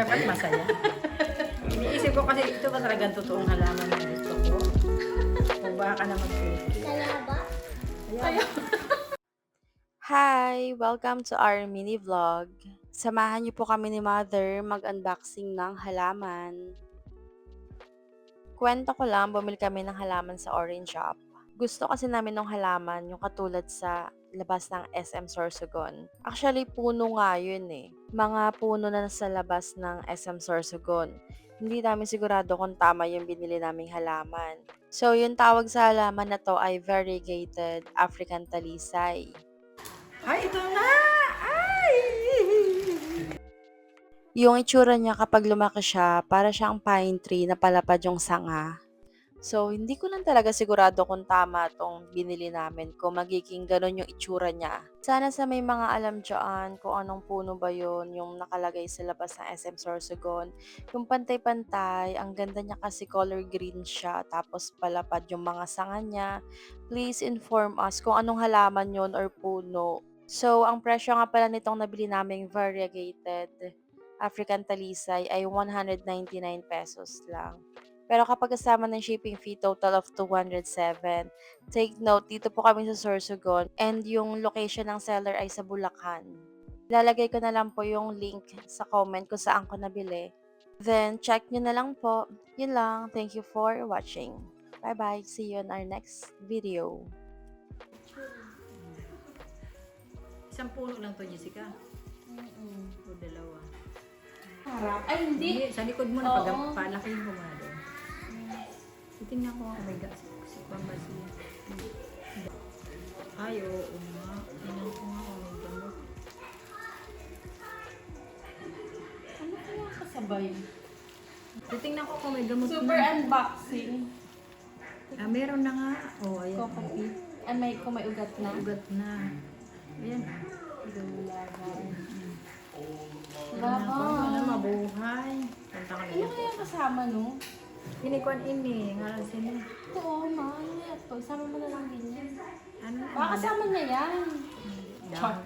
at masaya. Iniisip ko kasi ito ba talagang totoong halaman na gusto ko? O baka na mag-fake? Ayan. Hi! Welcome to our mini vlog. Samahan niyo po kami ni Mother mag-unboxing ng halaman. Kwento ko lang, bumili kami ng halaman sa Orange Shop. Gusto kasi namin ng halaman yung katulad sa labas ng SM Sorsogon. Actually, puno nga yun eh. Mga puno na sa labas ng SM Sorsogon. Hindi namin sigurado kung tama yung binili naming halaman. So, yung tawag sa halaman na to ay variegated African talisay. Ay, ito na! Ay! Yung itsura niya kapag lumaki siya, para siyang pine tree na palapad yung sanga. So, hindi ko lang talaga sigurado kung tama tong binili namin, kung magiging ganun yung itsura niya. Sana sa may mga alam dyan kung anong puno ba yun, yung nakalagay sa labas ng SM Sorsogon. Yung pantay-pantay, ang ganda niya kasi color green siya, tapos palapad yung mga sanga niya. Please inform us kung anong halaman yun or puno. So, ang presyo nga pala nitong nabili naming variegated African talisay ay 199 pesos lang. Pero kapag kasama ng shipping fee, total of 207. Take note, dito po kami sa Sorsogon and yung location ng seller ay sa Bulacan. Lalagay ko na lang po yung link sa comment kung saan ko nabili. Then, check nyo na lang po. Yun lang. Thank you for watching. Bye-bye. See you in our next video. Isang puno lang to, Jessica. O dalawa. Harap. Ay, hindi. Sa likod mo na, Oo. palakihin mo muna doon. Titingnan ko, oh my God, si Pambasia. Ay, oo nga. Tingnan ko nga, oh my God. Ano kaya kasabay? Titingnan ko kung may gamot Super na. unboxing. Ah, meron na nga. Oh, ayan. Coffee. And may kung may ugat na. Ugat na. Ayan. Ano, mabuhay. Punta ka Ano na. kaya kasama, no? Inikwan ini, ngalan sini. Ito, oh, mahal. Sama mo na lang din yan. Ano? Baka kasama na yan. Dahon.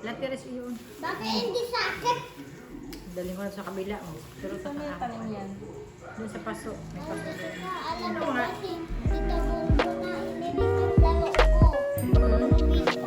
Latiris yun. Bakit hindi sa akin? Daling ko na sa kabila. Oh. Pero Saan mo yung tanim yan? doon sa paso. May paso doon. Alam Ano mo nga? kasi, dito mo na inibig yung laro ko.